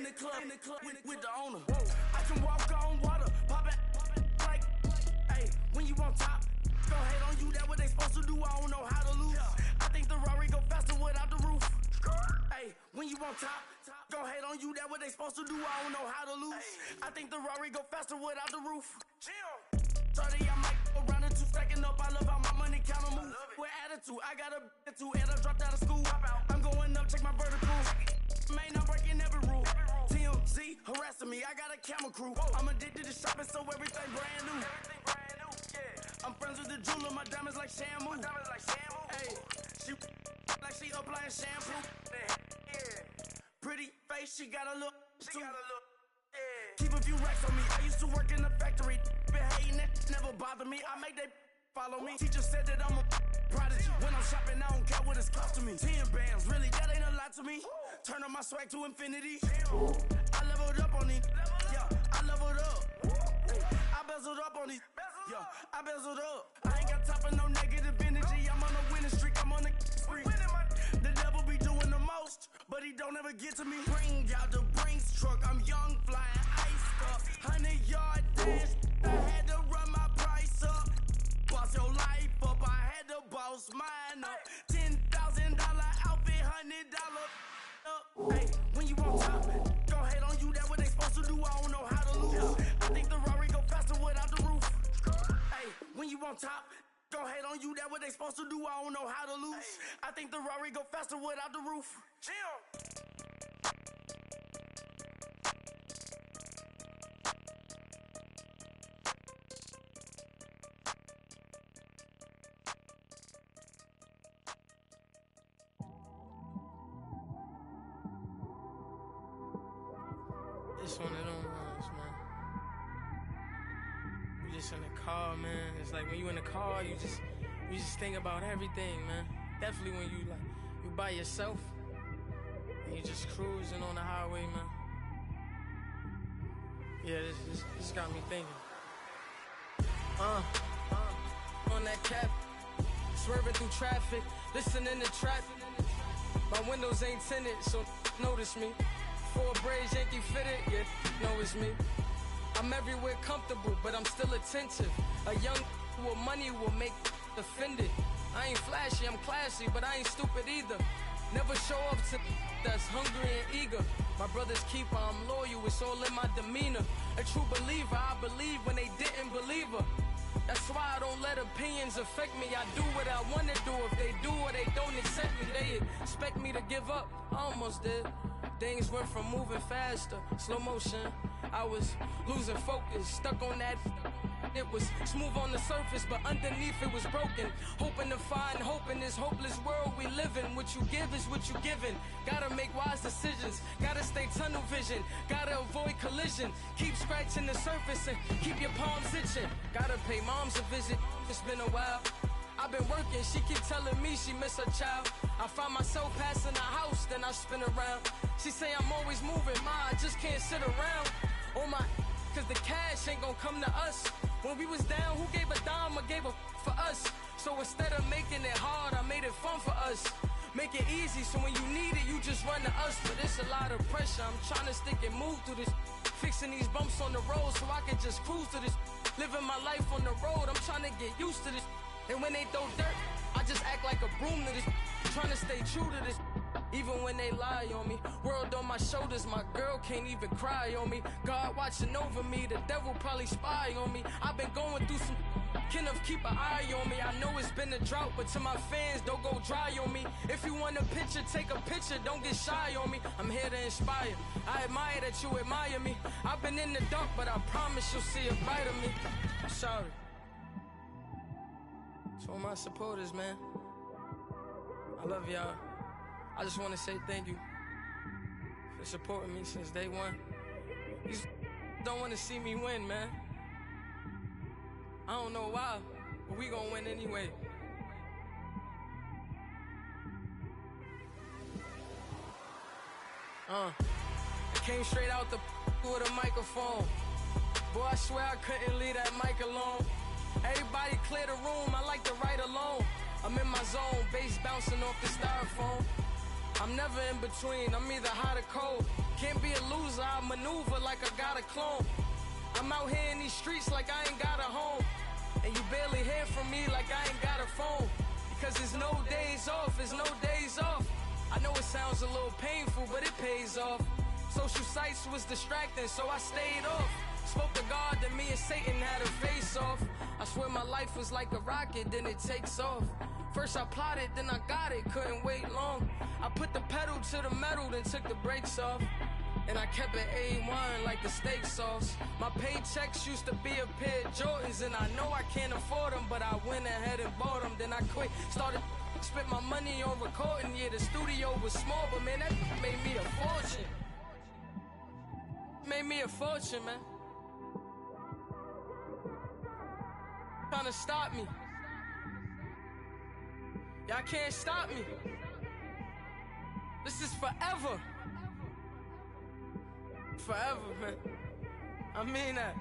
in the club with the owner. I can walk on water, pop it like, hey, when you on top, go hate on you, that what they supposed to do, I don't know how to lose. I think the Rari go faster without the roof. Hey, when you on top, go hate on you, that what they supposed to do, I don't know how to lose. I think the Rari go faster without the roof. 30, I might go round and two, stacking up, I love how my money counter move. With attitude, I got a attitude, and I dropped out of school. I'm going up, check my vertical. Man, I'm breaking every rule. TMZ harassing me, I got a camera crew. I'm addicted to shopping, so everything brand new. I'm friends with the jeweler, my diamonds like Shamu. Hey, she like she applying shampoo. Pretty face, she got a look. Keep a few racks on me. I used to work in the factory. Been hating it, never bother me. I make they follow me. Teacher said that I'm a prodigy. When I'm shopping, I don't care what it's costing me. 10 bands, really, that ain't a lot to me. Turn up my swag to infinity. I leveled up on these. Yeah, I leveled up. I bezeled up on these. Yeah, I bezeled up. I ain't got time for no negative energy. I'm on a winning streak. I'm on a spree. The devil be doing the most, but he don't ever get to me. Bring out the Brinks truck. I'm young, flying iced up. 100-yard dash. I had to run my price up. Boss your life up. I had to boss mine up. $10,000 outfit, $100 up. Hey, when you on top, go hate on you. That what they supposed to do. I don't know how to lose. I think the Rari go faster without the roof. Hey, when you on top, go hate on you. That what they supposed to do. I don't know how to lose. I think the Rari go faster without the roof. It's one of them ones, man. You just in the car, man. It's like when you in the car, you just think about everything, man. Definitely when you by yourself and you just cruising on the highway, man. Yeah, this got me thinking. On that cap, swerving through traffic, listening to traffic. My windows ain't tinted, so notice me. 4 braids, Yankee fitted, yeah, know it's me. I'm everywhere comfortable, but I'm still attentive. A young with money will make offended. I ain't flashy, I'm classy, but I ain't stupid either. Never show up to that's hungry and eager. My brother's keeper, I'm loyal, it's all in my demeanor. A true believer, I believe when they didn't believe her. That's why I don't let opinions affect me. I do what I wanna do. If they do or they don't accept me, they expect me to give up. I almost did. Things went from moving faster, slow motion. I was losing focus, stuck on that. It was smooth on the surface, but underneath it was broken. Hoping to find hope in this hopeless world we live in. What you give is what you given. Gotta make wise decisions. Gotta stay tunnel vision. Gotta avoid collision. Keep scratching the surface and keep your palms itching. Gotta pay moms a visit. It's been a while. I've been working, she keep telling me she miss her child. I find myself passing the house, then I spin around. She say I'm always moving, ma, I just can't sit around. Oh my, cause the cash ain't gon' come to us. When we was down, who gave a dime or gave a for us? So instead of making it hard, I made it fun for us. Make it easy, so when you need it, you just run to us. But it's a lot of pressure, I'm trying to stick and move through this. Fixing these bumps on the road so I can just cruise to this. Living my life on the road, I'm trying to get used to this. And when they throw dirt, I just act like a broom to this. Trying to stay true to this. Even when they lie on me. World on my shoulders, my girl can't even cry on me. God watching over me, the devil probably spy on me. I've been going through some, can of keep an eye on me. I know it's been a drought, but to my fans, don't go dry on me. If you want a picture, take a picture, don't get shy on me. I'm here to inspire, I admire that you admire me. I've been in the dark, but I promise you'll see a bright of me. I'm sorry. To all my supporters, man, I love y'all. I just want to say thank you for supporting me since day one. These don't want to see me win, man. I don't know why, but we gon' win anyway. I came straight out the with a microphone. Boy, I swear I couldn't leave that mic alone. Everybody clear the room, I like to write alone. I'm in my zone, bass bouncing off the styrofoam. I'm never in between, I'm either hot or cold. Can't be a loser, I maneuver like I got a clone. I'm out here in these streets like I ain't got a home. And you barely hear from me like I ain't got a phone. Because there's no days off, there's no days off. I know it sounds a little painful, but it pays off. Social sites was distracting, so I stayed off. Spoke to God that me and Satan had a face off. I swear my life was like a rocket, then it takes off. First I plotted, then I got it, couldn't wait long. I put the pedal to the metal, then took the brakes off. And I kept it A1 like the steak sauce. My paychecks used to be a pair of Jordans, and I know I can't afford them, but I went ahead and bought them. Then I quit, started spent my money on recording. Yeah, the studio was small, but man, that made me a fortune. Made me a fortune, man. Trying to stop me. Y'all can't stop me. This is forever. Forever, man. I mean that.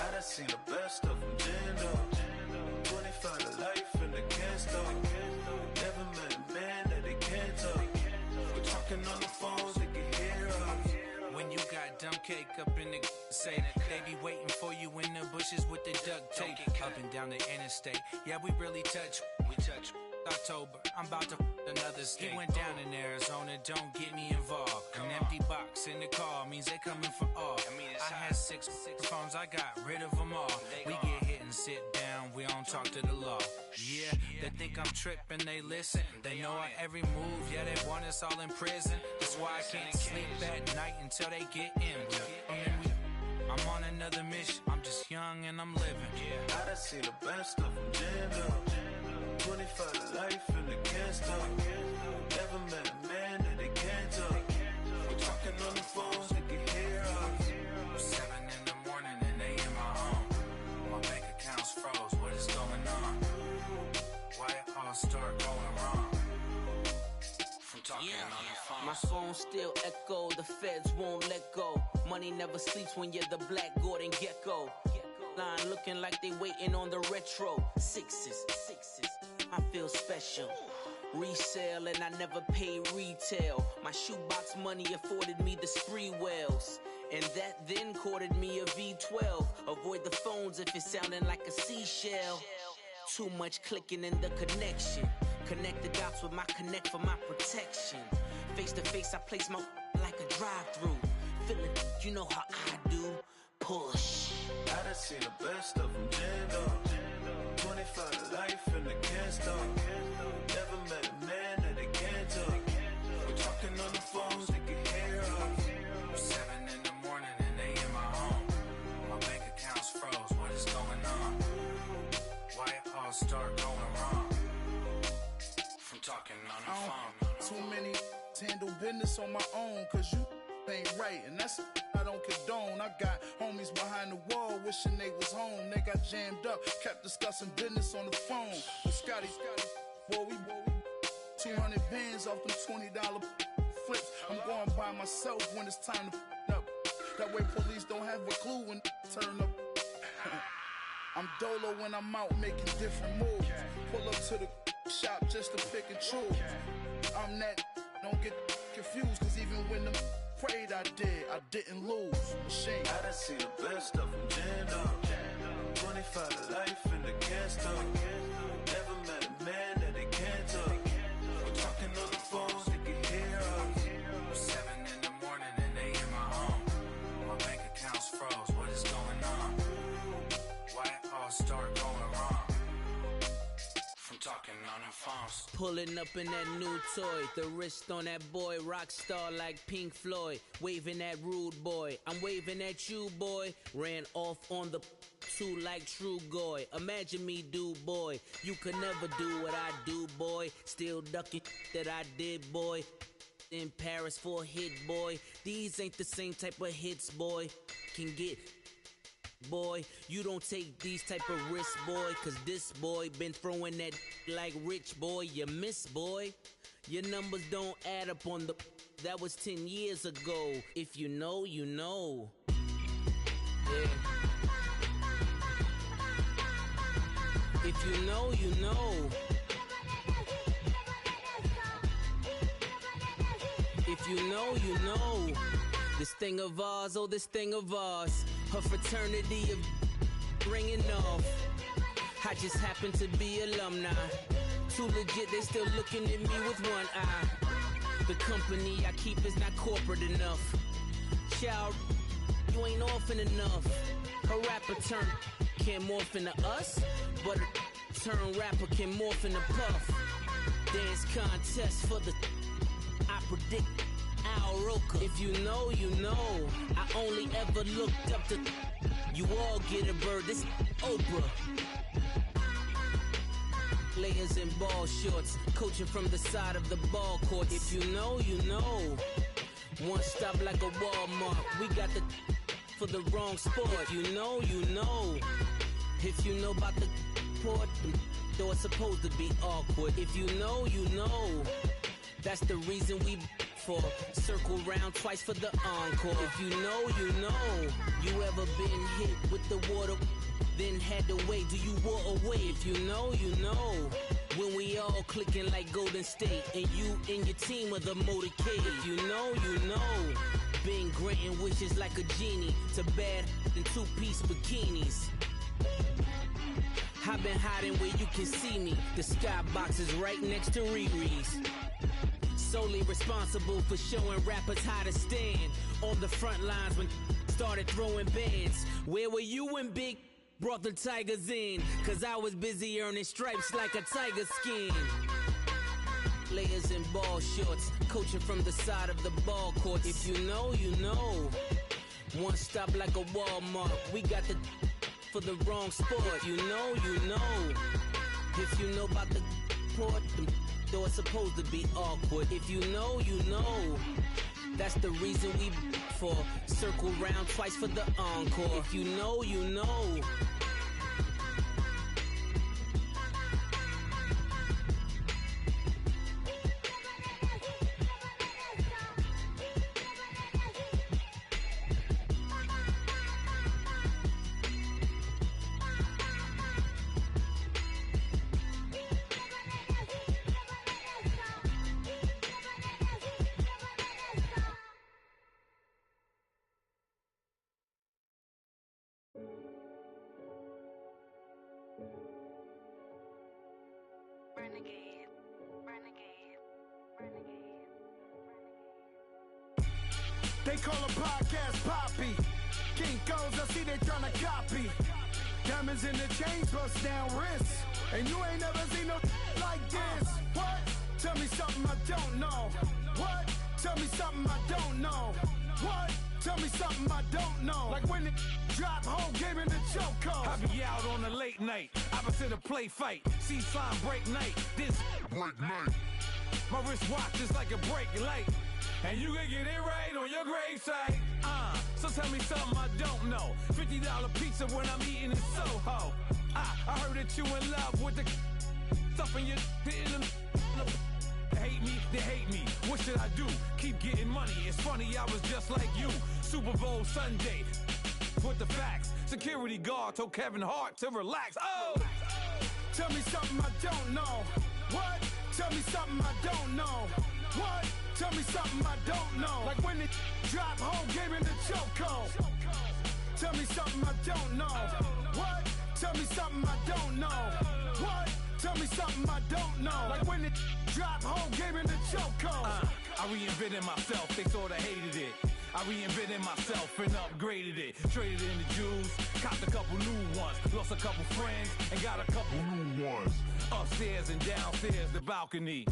I done seen the best of them, Jando. 25 to life in the can't never met a man that they can't talk. We're talking on the phones, they can hear us. When you got dumb cake up in the say that they be waiting for you in the bushes with the duct tape up and down the interstate. Yeah, we really touch. We touch. October, I'm about to another state. He went down in Arizona, don't get me involved. An empty box in the car means they coming for all. I had six phones, I got rid of them all. We get hit and sit down, we don't talk to the law. Yeah, they think I'm tripping, they listen. They know our every move, yeah, they want us all in prison. That's why I can't sleep at night until they get in. I'm on another mission, I'm just young and I'm living. I done seen the best of them, Jando. 25 to life in the can't never met a man that they can't talk. We're talking on the phones, they can hear us. 7 in the morning and they in my home. My bank accounts froze, what is going on? Why it all start going wrong? From talking on the phone. My phone still echo, the feds won't let go. Money never sleeps when you're the black Gordon Gecko. Line looking like they waiting on the retro. Sixes, I feel special. Resale and I never pay retail. My shoebox money afforded me the spree wells. And that then courted me a V12. Avoid the phones if it's sounding like a seashell. Too much clicking in the connection. Connect the dots with my connect for my protection. Face to face I place my like a drive-through. Feeling, you know how I do. Push. I done seen the best of them, Jando. 25 to life in the can't never met a man that they can't talk. We're talking on the phones, they can hear us. 7 in the morning and they in my home. My bank accounts froze, what is going on? Why it all start going wrong? From talking on the phone. Too many handle business on my own, cause you ain't right, and that's I don't condone. I got homies behind the wall wishing they was home. They got jammed up, kept discussing business on the phone. But Scotty, boy, we 200 bands off them $20 flips. I'm going by myself when it's time to up. That way police don't have a clue when turn up. I'm dolo when I'm out making different moves. Pull up to the shop just to pick and choose. I'm that, don't get confused, cause even when the prayed I didn't lose. Machine. I done seen the best of them, Jando. 25 to life in the can't never met a man that they can't talk. We're talking on the phones, they can hear us. 7 in the morning and they in my home. My bank accounts froze, what is going on? Why it all start going wrong? From talking on the phones. Pulling up in that new toy, the wrist on that boy, rock star like Pink Floyd, waving at rude boy, I'm waving at you boy, ran off on the two like True Goy, imagine me do boy, you could never do what I do boy, still ducking that I did boy, in Paris for a hit, boy. These ain't the same type of hits, boy. Can get, boy. You don't take these type of risks, boy. Cause this boy been throwing that like rich, boy. You miss, boy. Your numbers don't add up on the... That was 10 years ago. If you know, you know. Yeah. If you know, you know. If you know, you know. This thing of ours, oh, this thing of ours. Her fraternity of ringing off. I just happen to be alumni. Too legit, they still looking at me with one eye. The company I keep is not corporate enough. Child, you ain't orphan enough. A rapper turn can't morph into us, but a turn rapper can morph into Puff. Dance contest for the... I predict Al Roker. If you know, you know. I only ever looked up to... You all get a bird, this Oprah. Layers in ball shorts, coaching from the side of the ball court. If you know, you know. One stop like a Walmart. We got the for the wrong sport. If you know, you know. If you know about the port, though it's supposed to be awkward. If you know, you know. That's the reason we for circle round twice for the encore. If you know, you know. You ever been hit with the water? Then had to wait, do you walk away? If you know, you know. When we all clicking like Golden State, and you and your team are the motorcade. If you know, you know. Been granting wishes like a genie to bad in two-piece bikinis. I've been hiding where you can see me. The skybox is right next to Riri's. Solely responsible for showing rappers how to stand on the front lines when started throwing bands. Where were you when Big brought the Tigers in? Cause I was busy earning stripes like a tiger skin. Layers in ball shorts, coaching from the side of the ball court. If you know, you know. One stop like a Walmart. We got the for the wrong sport. If you know, you know. If you know about the port, though it's supposed to be awkward. If you know, you know. That's the reason we for circle round twice for the encore. If you know, you know. They call a podcast Poppy. Kinkos, I see they tryna copy. Diamonds in the chains, bust down wrists. And you ain't never seen no like this. What? Tell me something I don't know. What? Tell me something I don't know. What? Tell me something I don't know. Like when it drop, whole game in the chokehold. I be out on a late night, opposite a play fight. See sign break night, this break night. My wristwatch is like a break light. And you can get it right on your gravesite. So tell me something I don't know. $50 pizza when I'm eating in Soho. I heard that you in love with the stuff in your hitting them. They hate me, they hate me. What should I do? Keep getting money. It's funny, I was just like you. Super Bowl Sunday. With the facts. Security guard told Kevin Hart to relax. Oh! Tell me something I don't know. What? Tell me something I don't know. What? Tell me something I don't know. Like when it drop, whole game in the chokehold. Tell me something I don't know. What? Tell me something I don't know. What? Tell me something I don't know. Like when it drop, whole game in the chokehold. I reinvented myself, they sorta hated it. I reinvented myself and upgraded it. Traded in the Jews, copped a couple new ones. Lost a couple friends and got a couple new ones. Upstairs and downstairs, the balcony.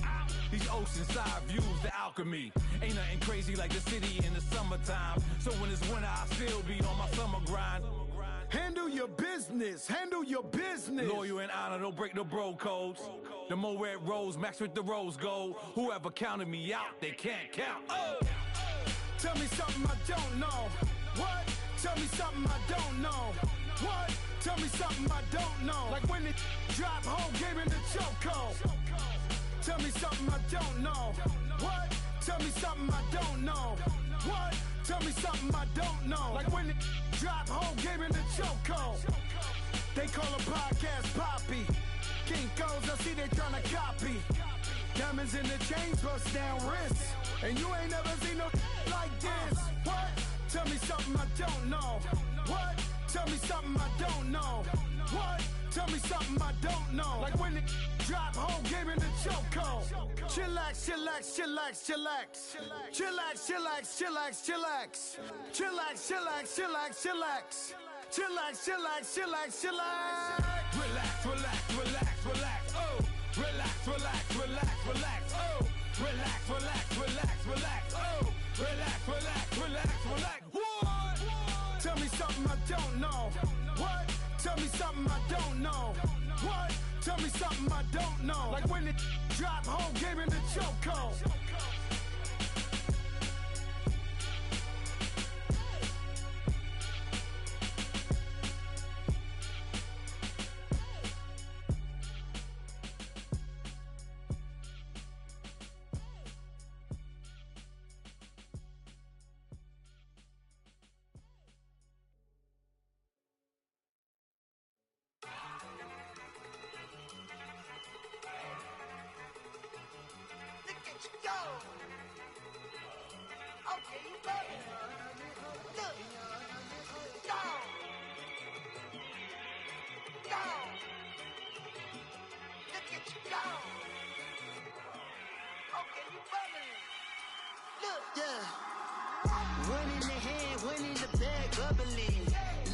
These oceanside views, the alchemy. Ain't nothing crazy like the city in the summertime. So when it's winter, I still be on my summer grind. Handle your business. Handle your business. Loyal and honor, don't break the bro codes. The more red rose match with the rose gold. Whoever counted me out, they can't count. Oh! Tell me something I don't know. What? Tell me something I don't know. What? Tell me something I don't know. Like when it drop home, game in the chokehold. Tell me something I don't know. What? Tell me something I don't know. What? Tell me something I don't know. Like when it drop home, game in the chokehold. They call a podcast Poppy. Kinkos, I see they tryna copy. Diamonds in the chains, bust down wrists. And you ain't never seen no like this. What? Tell me something I don't know. What? Tell me something I don't know. What? Tell me something I don't know. Like when it drop home, game in the chokehold. Chillax, chillax, chillax, chillax. Chillax, chillax, chillax, chillax. Chillax, chillax, chillax, chillax. Chillax, chillax, chillax, chillax. Relax, relax, relax, relax. Oh! Relax, relax, relax, relax. Oh! Relax, relax, relax, relax. Oh! Relax, relax, relax, relax. What? Tell me something I don't know. What? Tell me something I don't know. What? Tell me something I don't know. Like when it drop home, game in the chokehold. One in the hand, one in the bag, bubbling.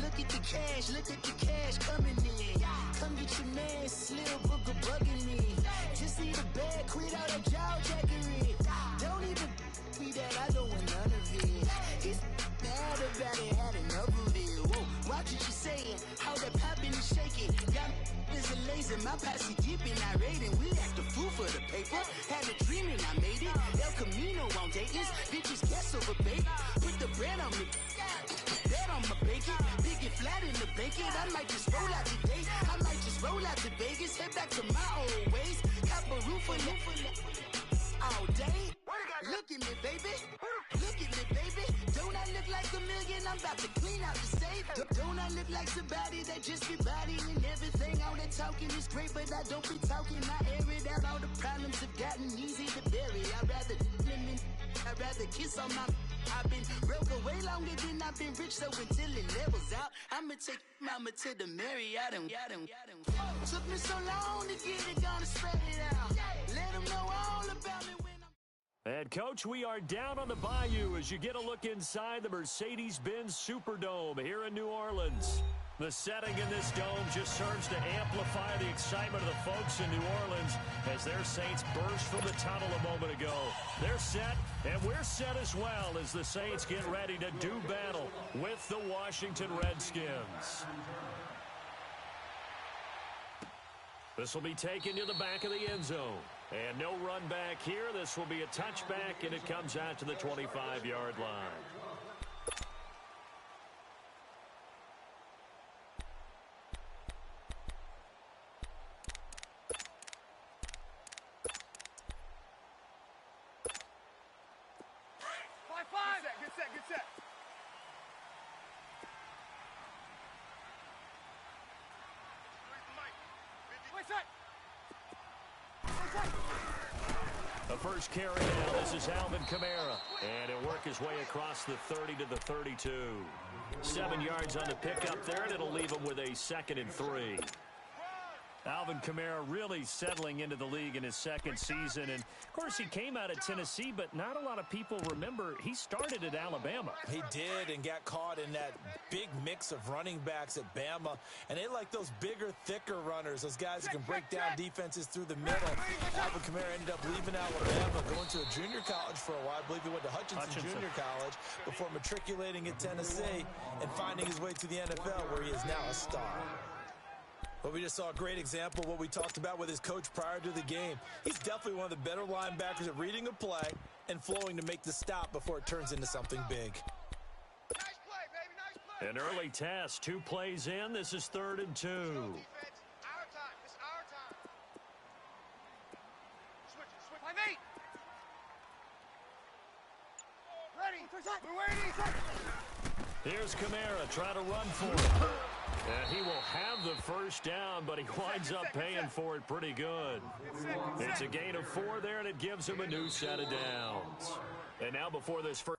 Look at the cash coming in. Come get your man, Slim Booger bugging me. Just need a bag, quit all that jaw jackery. Don't even me that, I don't want none of it. He's mad about it, had enough of it. Whoa, watch what you saying, how that poppin' and shaking. Got is a lazy, my posse deep and irate, and we act a fool for the paper. Had a dream and I made it. El Camino on Dayton's, bitches guess over baby. Put the bread on me, bet on my bacon. Big and flat in the blanket. I might just roll out today. I might just roll out to Vegas, head back to my old ways. Cop a roof for all day. Look at me, baby. Look at me, baby. Don't I look like a million? I'm about to clean out the safe. Don't I look like somebody that just be bodying everything? All that talking is great, but I don't be talking. I air it out. All the problems have gotten easy to bury. I'd rather kiss on my. I've been broke way longer than I've been rich, so until it levels out, I'ma take mama to the Marriott and took me so long to get it, gonna spread it out. Let them know all about me when I'm. And, Coach, we are down on the bayou as you get a look inside the Mercedes-Benz Superdome here in New Orleans. The setting in this dome just serves to amplify the excitement of the folks in New Orleans as their Saints burst from the tunnel a moment ago. They're set, and we're set as well as the Saints get ready to do battle with the Washington Redskins. This will be taken to the back of the end zone. And no run back here. This will be a touchback, and it comes out to the 25-yard line. Good set. The first carry now, this is Alvin Kamara. And he'll work his way across the 30 to the 32. 7 yards on the pickup there, and it'll leave him with a 2nd and 3. Alvin Kamara really settling into the league in his second season. And, of course, he came out of Tennessee, but not a lot of people remember he started at Alabama. He did and got caught in that big mix of running backs at Bama. And they like those bigger, thicker runners, those guys who can break down defenses through the middle. Alvin Kamara ended up leaving Alabama, going to a junior college for a while. I believe he went to Hutchinson Junior College before matriculating at Tennessee and finding his way to the NFL, where he is now a star. But we just saw a great example of what we talked about with his coach prior to the game. He's definitely one of the better linebackers at reading a play and flowing to make the stop before it turns into something big. Nice play, baby, nice play. An early test, 2 plays in. This is 3rd and 2. Our time. It's our time. Switch. Play me. Ready. We're waiting. Here's Kamara trying to run for it. And he will have the first down, but he winds up paying for it pretty good. It's a gain of 4 there, and it gives him a new set of downs. And now before this first...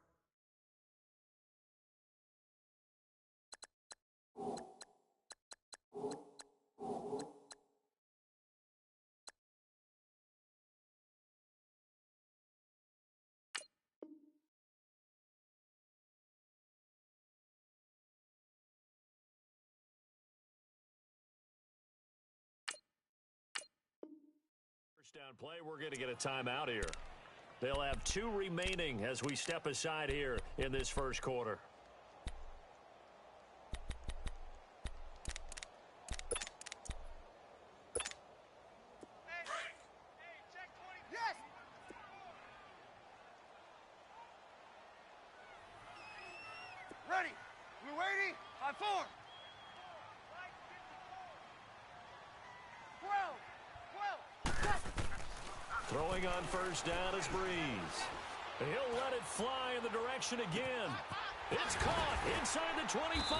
down play, we're going to get a timeout here. They'll have 2 remaining as we step aside here in this first quarter. Check 20. Yes. Ready. We're waiting. 5-4. 12. Throwing on first down is Breeze. He'll let it fly in the direction again. It's caught inside the 25.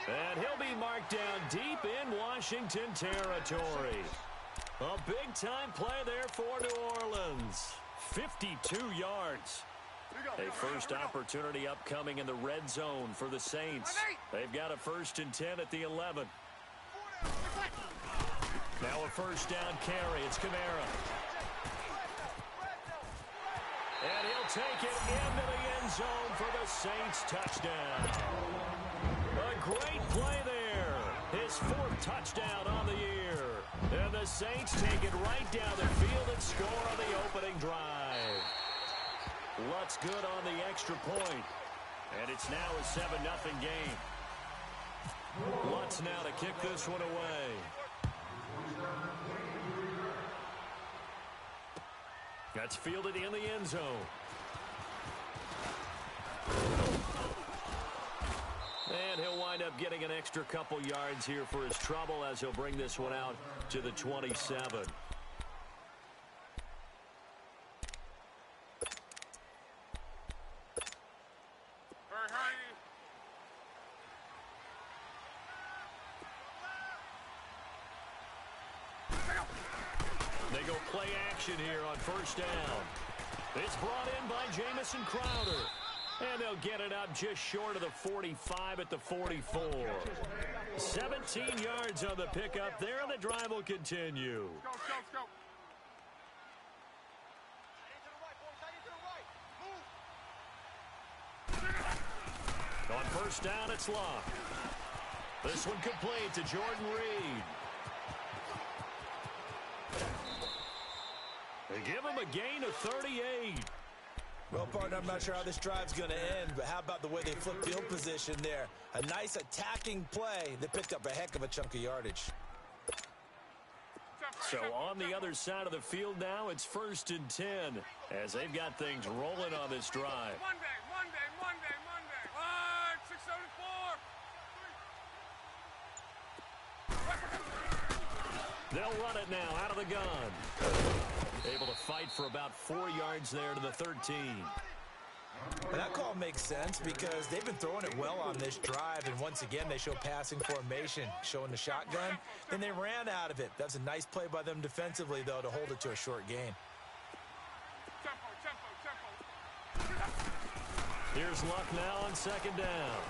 And he'll be marked down deep in Washington territory. A big-time play there for New Orleans. 52 yards. A first opportunity upcoming in the red zone for the Saints. They've got a 1st and 10 at the 11. Now a first down carry. It's Kamara. And he'll take it into the end zone for the Saints touchdown. A great play there. His 4th touchdown on the year. And the Saints take it right down the field and score on the opening drive. Lutz good on the extra point. And it's now a 7-0 game. Lutz now to kick this one away. That's fielded in the end zone. And he'll wind up getting an extra couple yards here for his trouble as he'll bring this one out to the 27. They go play action here on first down. It's brought in by Jamison Crowder. And they'll get it up just short of the 45 at the 44. 17 yards on the pickup there, and the drive will continue. Go. On first down, it's locked. This one complete to Jordan Reed. They give him a gain of 38. Well, partner, I'm not sure how this drive's going to end, but how about the way they flip field position there? A nice attacking play that picked up a heck of a chunk of yardage. So on the other side of the field now, it's 1st and 10 as they've got things rolling on this drive. Monday. 674. They'll run it now out of the gun. Able to fight for about 4 yards there to the 13. And that call makes sense because they've been throwing it well on this drive, and once again they show passing formation, showing the shotgun. Then they ran out of it. That's a nice play by them defensively, though, to hold it to a short gain. Tempo. Here's Luck now on 2nd down.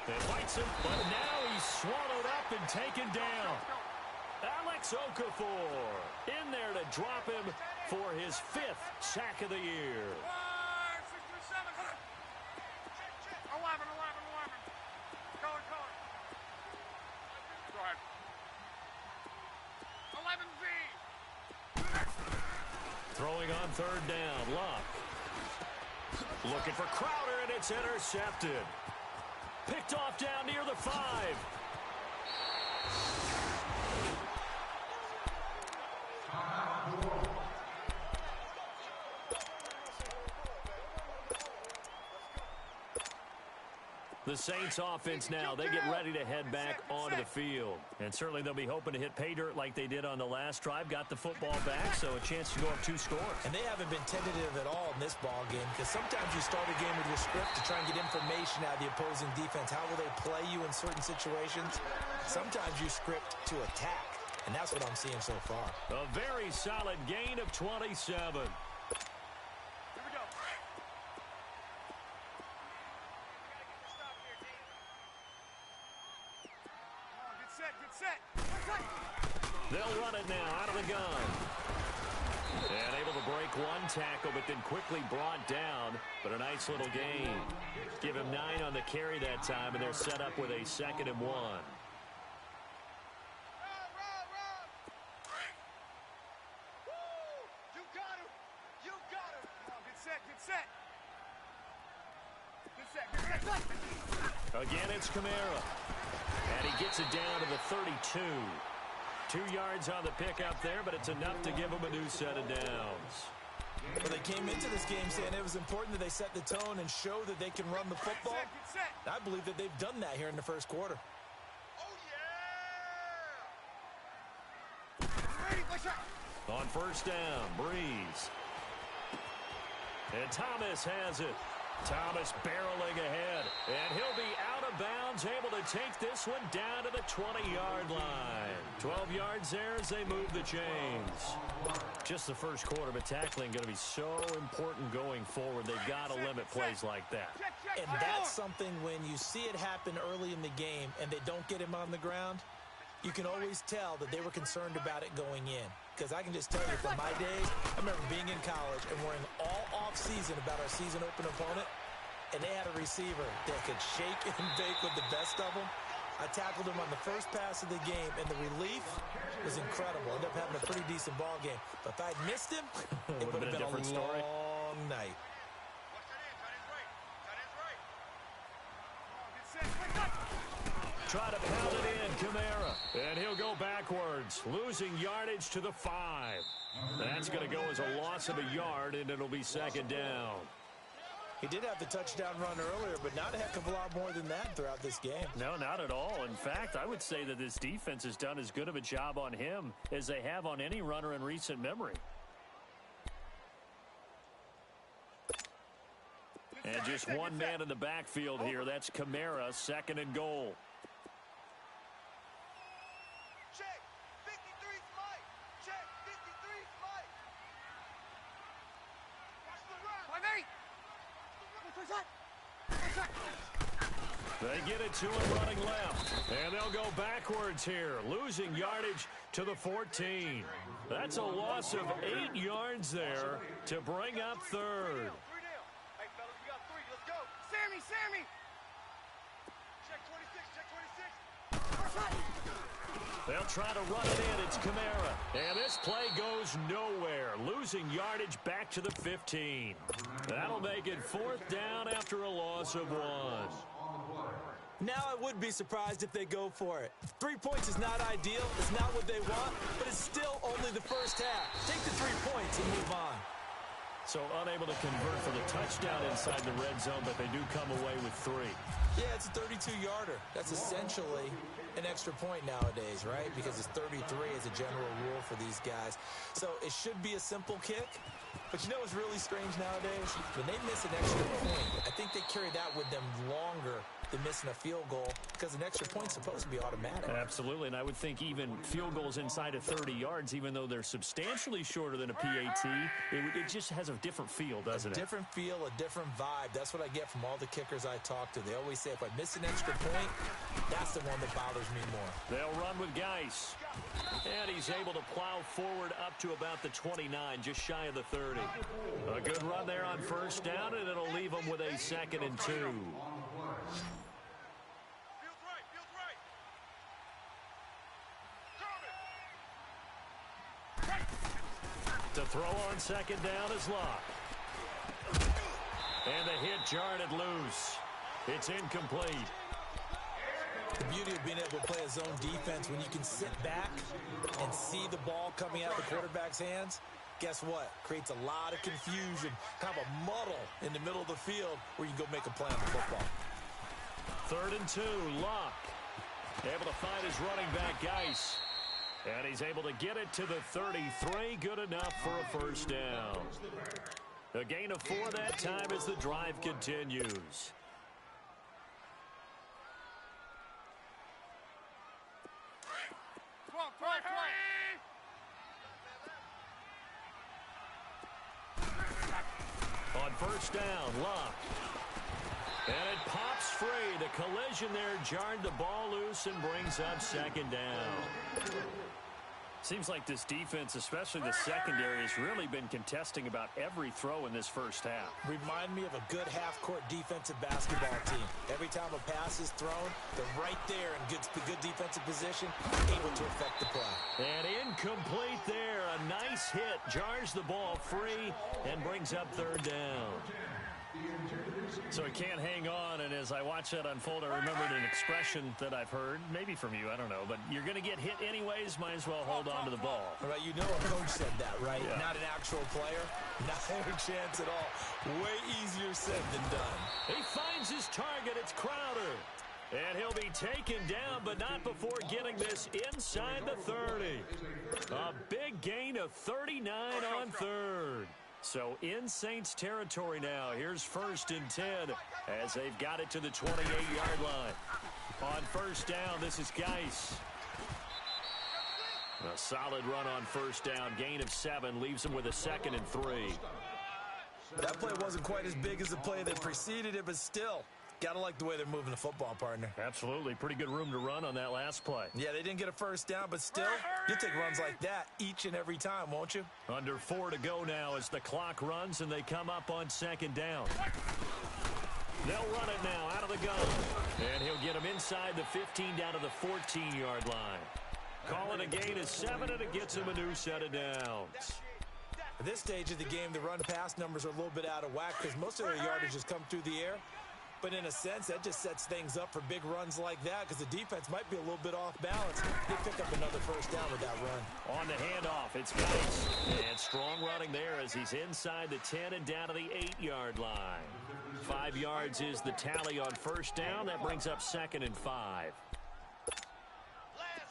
They fights him, but now he's swallowed up and taken down. Alex Okafor in there to drop him for his 5th sack of the year. 11. Color. Go ahead. 11Z. Throwing on 3rd down, Luck. Looking for Crowder, and it's intercepted. Picked off down near the 5. The Saints offense now, they get ready to head back onto the field. And certainly they'll be hoping to hit pay dirt like they did on the last drive. Got the football back, so a chance to go up 2 scores. And they haven't been tentative at all in this ball game, because sometimes you start a game with your script to try and get information out of the opposing defense. How will they play you in certain situations? Sometimes you script to attack, and that's what I'm seeing so far. A very solid gain of 27. They'll run it now out of the gun. And able to break 1 tackle, but then quickly brought down. But a nice little gain. Give him 9 on the carry that time, and they're set up with a 2nd and 1. Again, it's Kamara. And he gets it down to the 32. 2 yards on the pickup there, but it's enough to give them a new set of downs. Well, they came into this game saying it was important that they set the tone and show that they can run the football. I believe that they've done that here in the first quarter. On 1st down, Breeze. And Thomas has it. Thomas barreling ahead, and he'll be out of bounds, able to take this one down to the 20-yard line. 12 yards there as they move the chains. Just the first quarter, but tackling going to be so important going forward. They've got to limit plays like that. And that's something when you see it happen early in the game and they don't get him on the ground, you can always tell that they were concerned about it going in. Because I can just tell you from my days, I remember being in college and worrying all off-season about our season open opponent, and they had a receiver that could shake and bake with the best of them. I tackled him on the first pass of the game, and the relief was incredible. Ended up having a pretty decent ball game. But if I'd missed him, it would have been a different story. Long night. Try to pound it in, Kamara. And he'll go backwards, losing yardage to the 5. That's going to go as a loss of a yard, and it'll be 2nd down. He did have the touchdown run earlier, but not a heck of a lot more than that throughout this game. No, not at all. In fact, I would say that this defense has done as good of a job on him as they have on any runner in recent memory. And just one man in the backfield here. That's Kamara, 2nd and goal. They get it to him running left. And they'll go backwards here, losing yardage to the 14. That's a loss of 8 yards there to bring up 3rd. Hey, fellas, we got 3. Let's go. Sammy! Check 26. They'll try to run it in. It's Kamara. And this play goes nowhere, losing yardage back to the 15. That'll make it 4th down after a loss of 1. Now I would be surprised if they go for it. 3 points is not ideal. It's not what they want, but it's still only the first half. Take the 3 points and move on. So unable to convert for the touchdown inside the red zone, but they do come away with 3. Yeah, it's a 32-yarder. That's essentially an extra point nowadays, right? Because it's 33 as a general rule for these guys. So it should be a simple kick. But you know what's really strange nowadays? When they miss an extra point, I think they carry that with them longer than missing a field goal because an extra point's supposed to be automatic. Absolutely, and I would think even field goals inside of 30 yards, even though they're substantially shorter than a PAT, it just has a different feel, doesn't it? A different feel, a different vibe. That's what I get from all the kickers I talk to. They always say if I miss an extra point, that's the one that bothers me more. They'll run with Geis. And he's able to plow forward up to about the 29, just shy of the 30. A good run there on first down, and it'll leave him with a 2nd and 2. To throw on 2nd down is Locke. And the hit jarred it loose. It's incomplete. The beauty of being able to play a zone defense when you can sit back and see the ball coming out of the quarterback's hands, guess what? Creates a lot of confusion, kind of a muddle in the middle of the field where you can go make a play on the football. 3rd and 2, Locke. Able to find his running back, Geis. And he's able to get it to the 33. Good enough for a first down. A gain of 4 that time as the drive continues. On first down, Locke. And it pops free. The collision there jarred the ball loose and brings up 2nd down. Seems like this defense, especially the secondary, has really been contesting about every throw in this first half. Remind me of a good half-court defensive basketball team. Every time a pass is thrown, they're right there in good defensive position, able to affect the play. And incomplete there. A nice hit. Jars the ball free and brings up 3rd down. So he can't hang on, and as I watch that unfold, I remembered an expression that I've heard, maybe from you, I don't know, but you're going to get hit anyways, might as well hold on to the ball. Right, you know a coach said that, right? Yeah. Not an actual player, not a chance at all. Way easier said than done. He finds his target, it's Crowder. And he'll be taken down, but not before getting this inside the 30. A big gain of 39 on 3rd. So in Saints territory now. Here's 1st and 10 as they've got it to the 28-yard line. On first down, this is Geis. A solid run on first down. Gain of 7 leaves him with a 2nd and 3. That play wasn't quite as big as the play that preceded it, but still, gotta like the way they're moving the football, partner. Absolutely. Pretty good room to run on that last play. Yeah, they didn't get a first down, but still, you'll take runs like that each and every time, won't you? Under 4 to go now as the clock runs and they come up on 2nd down. They'll run it now out of the gun. And he'll get him inside the 15 down to the 14-yard line. Call it a gain of 7, and it gets him a new set of downs. At this stage of the game, the run-pass numbers are a little bit out of whack because most of their yardage has come through the air. But in a sense, that just sets things up for big runs like that because the defense might be a little bit off balance. They pick up another first down with that run. On the handoff, it's Geis. And strong running there as he's inside the 10 and down to the 8-yard line. 5 yards is the tally on first down. That brings up 2nd and 5.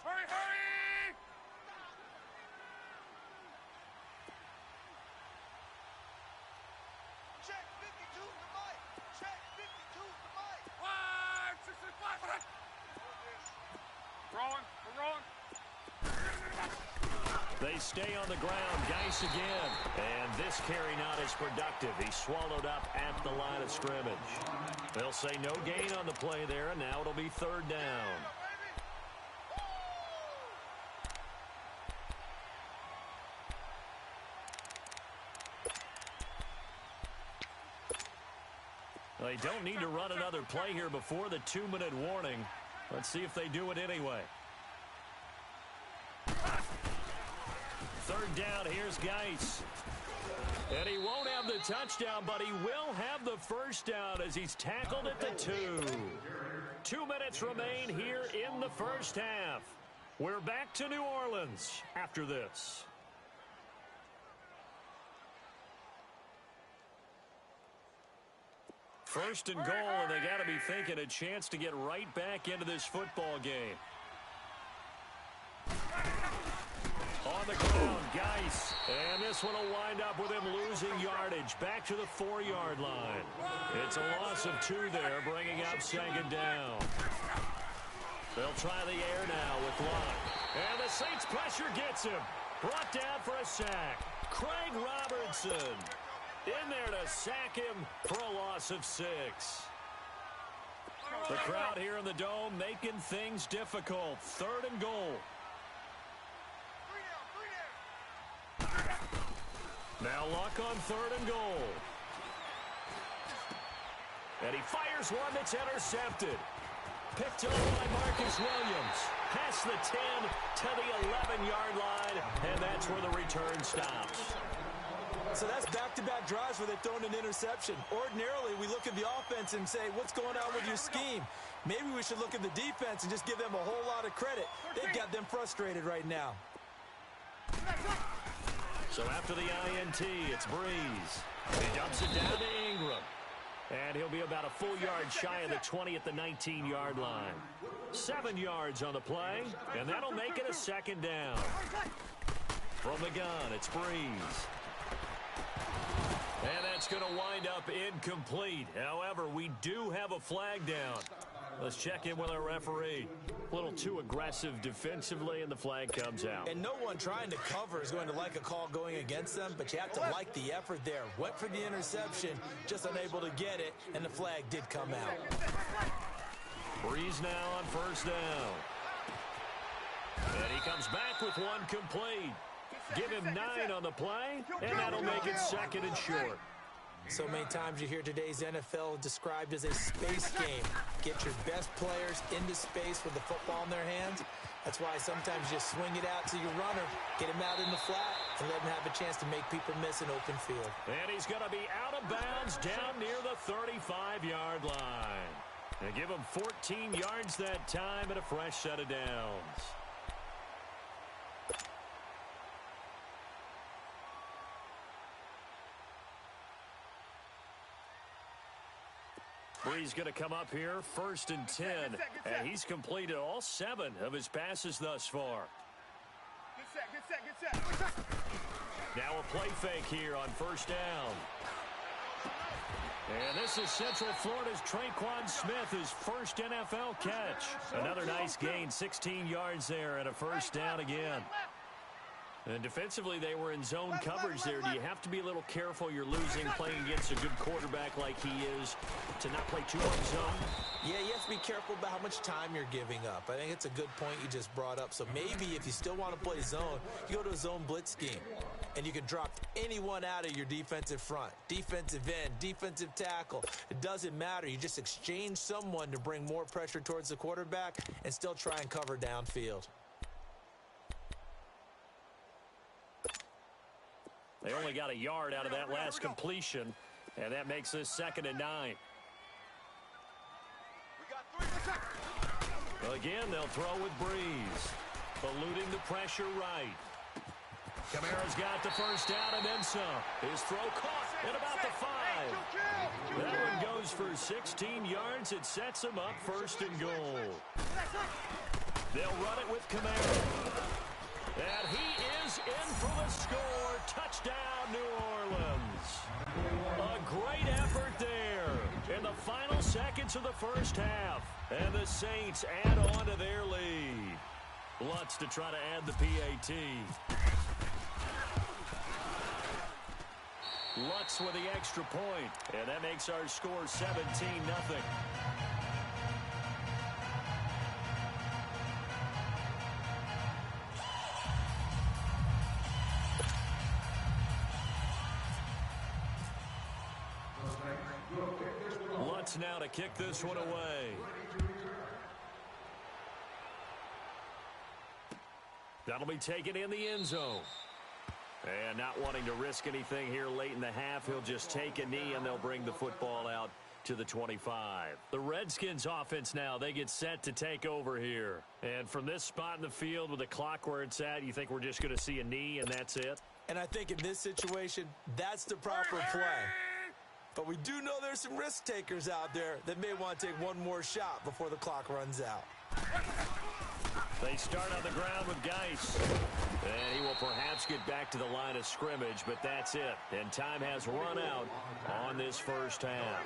Hurry, hurry! Check 52 to Mike. Check 52 to Mike. 5, 6, 5. Rolling. We're rolling. They stay on the ground. Geis again. And this carry not as productive. He's swallowed up at the line of scrimmage. They'll say no gain on the play there, and now it'll be 3rd down. They don't need to run another play here before the 2-minute warning. Let's see if they do it anyway. 3rd down, here's Geis. And he won't have the touchdown, but he will have the first down as he's tackled at the 2. 2 minutes remain here in the first half. We're back to New Orleans after this. First and goal, and they got to be thinking a chance to get right back into this football game. On the ground, Geis. And this one will wind up with him losing yardage back to the 4-yard line. It's a loss of 2 there, bringing up 2nd down. They'll try the air now with Locke. And the Saints pressure gets him. Brought down for a sack. Craig Robertson in there to sack him for a loss of 6. The crowd here in the Dome making things difficult. 3rd and goal. Now Luck on 3rd and goal. And he fires one that's intercepted. Picked up by Marcus Williams. Past the 10 to the 11-yard line, and that's where the return stops. So that's back-to-back drives where they've thrown an interception. Ordinarily, we look at the offense and say, what's going on with your scheme? Maybe we should look at the defense and just give them a whole lot of credit. They've got them frustrated right now. So after the INT, it's Breeze. He dumps it down to Ingram. And he'll be about a full yard shy of the 20 at the 19-yard line. 7 yards on the play, and that'll make it a 2nd down. From the gun, it's Breeze. And that's going to wind up incomplete. However, we do have a flag down. Let's check in with our referee. A little too aggressive defensively, and the flag comes out. And no one trying to cover is going to like a call going against them, but you have to like the effort there. Went for the interception, just unable to get it, and the flag did come out. Breeze now on 1st down. And he comes back with one complete. Give him 9 on the play, and that'll make it 2nd and short. So many times you hear today's NFL described as a space game. Get your best players into space with the football in their hands. That's why sometimes you swing it out to your runner, get him out in the flat, and let him have a chance to make people miss an open field. And he's going to be out of bounds down near the 35-yard line. They give him 14 yards that time and a fresh set of downs. Breeze going to come up here, 1st and 10, and he's completed all 7 of his passes thus far. Now a play fake here on 1st down. And this is Central Florida's Traquan Smith, his first NFL catch. Another nice gain, 16 yards there, and a 1st down again. And defensively, they were in zone coverage there. Do you have to be a little careful? You're losing, playing against a good quarterback like he is, to not play too much zone? Yeah, you have to be careful about how much time you're giving up. I think it's a good point you just brought up. So maybe if you still want to play zone, you go to a zone blitz scheme. And you can drop anyone out of your defensive front. Defensive end, defensive tackle. It doesn't matter. You just exchange someone to bring more pressure towards the quarterback and still try and cover downfield. They only got a yard out of that last completion, and that makes this 2nd and 9. Well, again, they'll throw with Breeze, eluding the pressure right. Kamara's got the 1st down and then some. His throw caught at about the 5. That one goes for 16 yards. It sets him up 1st and goal. They'll run it with Kamara. And he is in for the score. Touchdown, New Orleans. A great effort there in the final seconds of the 1st half. And the Saints add on to their lead. Lutz to try to add the PAT. Lutz with the extra point. And that makes our score 17-0. Lutz now to kick this one away. That'll be taken in the end zone. And not wanting to risk anything here late in the half, he'll just take a knee and they'll bring the football out to the 25. The Redskins offense now, they get set to take over here. And from this spot in the field with the clock where it's at, you think we're just going to see a knee and that's it? And I think in this situation, that's the proper play. But we do know there's some risk takers out there that may want to take one more shot before the clock runs out. They start on the ground with Geis. And he will perhaps get back to the line of scrimmage, but that's it. And time has run out on this first half.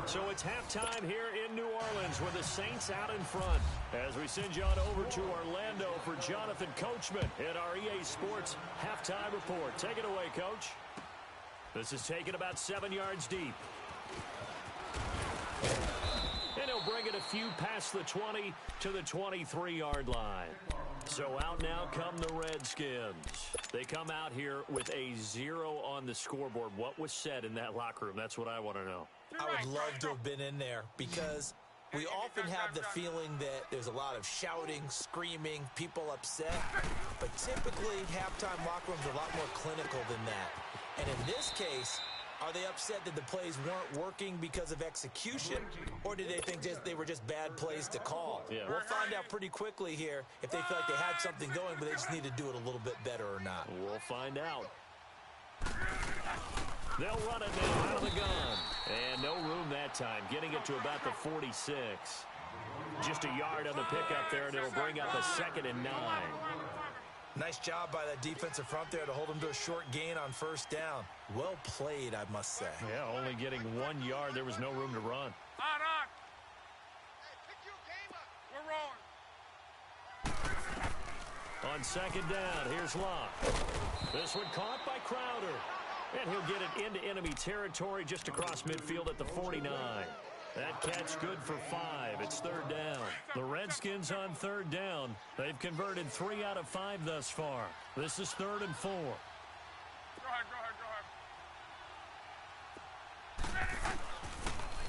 So it's halftime here in New Orleans with the Saints out in front. As we send you on over to Orlando for Jonathan Coachman in our EA Sports halftime report. Take it away, Coach. This is taken about 7 yards deep. And he'll bring it a few past the 20 to the 23-yard line. So out now come the Redskins. They come out here with a 0 on the scoreboard. What was said in that locker room? That's what I want to know. I would love to have been in there because we often have the feeling that there's a lot of shouting, screaming, people upset. But typically, halftime locker rooms are a lot more clinical than that. And in this case, are they upset that the plays weren't working because of execution, or did they think they were just bad plays to call? Yeah. We'll find out pretty quickly here if they feel like they had something going, but they just need to do it a little bit better or not. We'll find out. They'll run it now out of the gun. And no room that time, getting it to about the 46. Just a yard on the pickup there, and it'll bring up a 2nd and 9. Nice job by that defensive front there to hold them to a short gain on first down. Well played, I must say. Yeah, only getting 1 yard. There was no room to run. On. Hey, pick your game up. We're rolling. On 2nd down, here's Locke. This one caught by Crowder. And he'll get it into enemy territory just across midfield at the 49. That catch good for 5. It's 3rd down. The Redskins on 3rd down. They've converted 3 out of 5 thus far. This is 3rd and 4. Go ahead.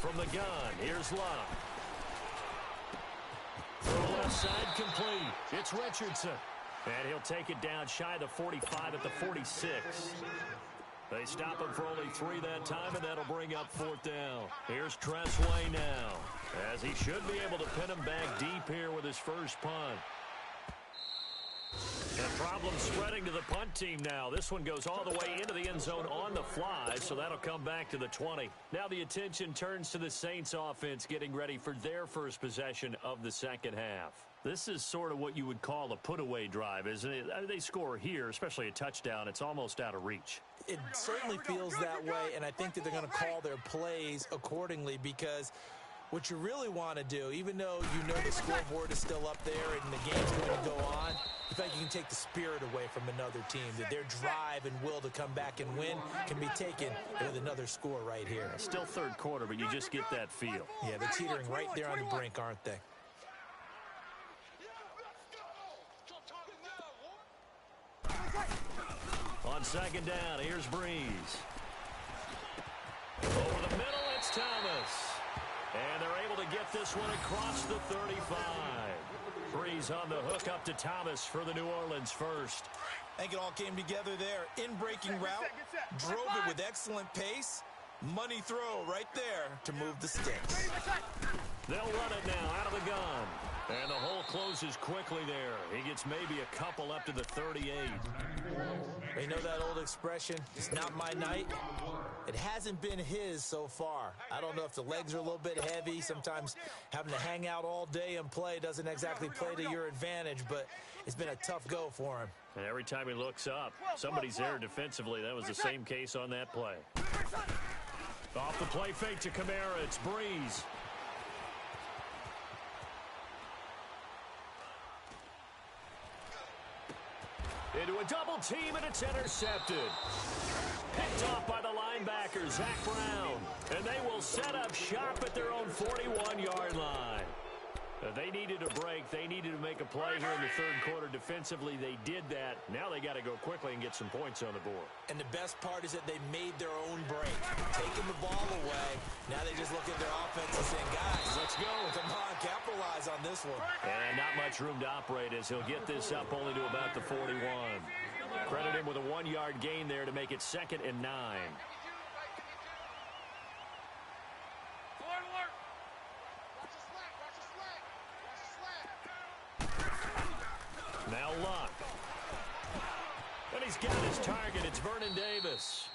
From the gun, here's Locke. Throw left side complete. It's Richardson. And he'll take it down shy of the 45 at the 46. They stop him for only 3 that time, and that'll bring up 4th down. Here's Tressway now, as he should be able to pin him back deep here with his first punt. The problem spreading to the punt team now. This one goes all the way into the end zone on the fly, so that'll come back to the 20. Now the attention turns to the Saints offense getting ready for their first possession of the second half. This is sort of what you would call a put-away drive, isn't it? They score here, especially a touchdown. It's almost out of reach. It certainly feels that way, and I think that they're going to call their plays accordingly because what you really want to do, even though you know the scoreboard is still up there and the game's going to go on, you feel like you can take the spirit away from another team, that their drive and will to come back and win can be taken with another score right here. Still 3rd quarter, but you just get that feel. Yeah, they're teetering right there on the brink, aren't they? On 2nd down, here's Breeze. Over the middle, it's Thomas. And they're able to get this one across the 35. Breeze on the hook up to Thomas for the New Orleans first. I think it all came together there. In-breaking route, drove it with excellent pace. Money throw right there to move the sticks. They'll run it now out of the gun. And the hole closes quickly there. He gets maybe a couple up to the 38. You know that old expression, it's not my night? It hasn't been his so far. I don't know if the legs are a little bit heavy. Sometimes having to hang out all day and play doesn't exactly play to your advantage, but it's been a tough go for him. And every time he looks up, somebody's there defensively. That was the same case on that play. Off the play fake to Kamara, it's Breeze. Into a double team, and it's intercepted. Picked off by the linebacker, Zach Brown. And they will set up shop at their own 41-yard line. They needed a break. They needed to make a play here in the 3rd quarter. Defensively, they did that. Now they got to go quickly and get some points on the board. And the best part is that they made their own break. Taking the ball away. Now they just look at their offense and saying, guys, let's go. Come on, capitalize on this one. And not much room to operate as he'll get this up only to about the 41. Credit him with a 1-yard gain there to make it 2nd and 9. Now Luck. And he's got his target. It's Vernon Davis.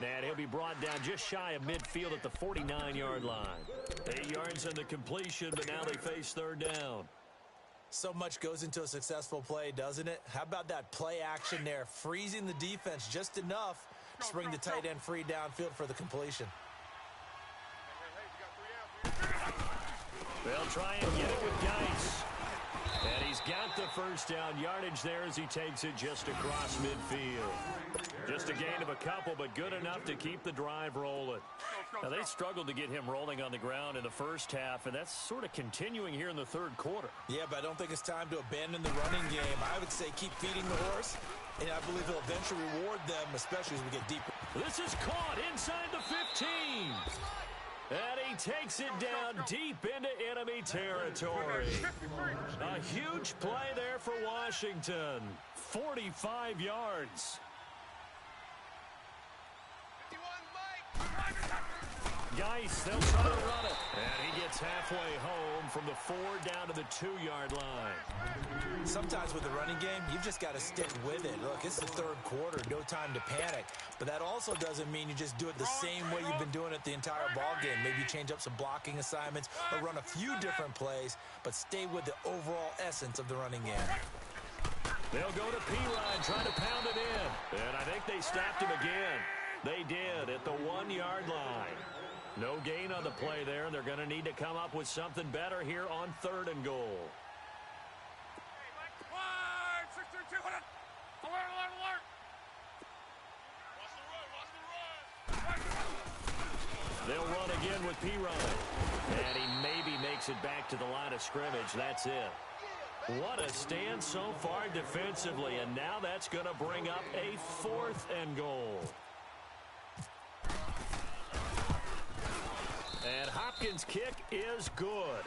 And he'll be brought down just shy of midfield at the 49-yard line. 8 yards on the completion, but now they face 3rd down. So much goes into a successful play, doesn't it? How about that play action there, freezing the defense just enough to bring the tight end free downfield for the completion. They'll try and get it with Geis. And he's got the first down yardage there as he takes it just across midfield. Just a gain of a couple, but good enough to keep the drive rolling. Now, they struggled to get him rolling on the ground in the first half, and that's sort of continuing here in the third quarter. Yeah, but I don't think it's time to abandon the running game. I would say keep feeding the horse, and I believe he'll eventually reward them, especially as we get deeper. This is caught inside the 15. And he takes it down deep into enemy territory. A huge play there for Washington. 45 yards. Geis, they'll try to run it. And he gets halfway home from the 4 down to the 2-yard line. Sometimes with the running game, you've just got to stick with it. Look, it's the third quarter, no time to panic. But that also doesn't mean you just do it the same way you've been doing it the entire ball game. Maybe change up some blocking assignments or run a few different plays, but stay with the overall essence of the running game. They'll go to P-Ryan, trying to pound it in. And I think they stopped him again. They did at the 1-yard line. No gain on the play there, and they're going to need to come up with something better here on 3rd and goal. They'll run again with P-Ryan. And he maybe makes it back to the line of scrimmage. That's it. What a stand so far defensively, and now that's going to bring up a 4th and goal. And Hopkins' kick is good.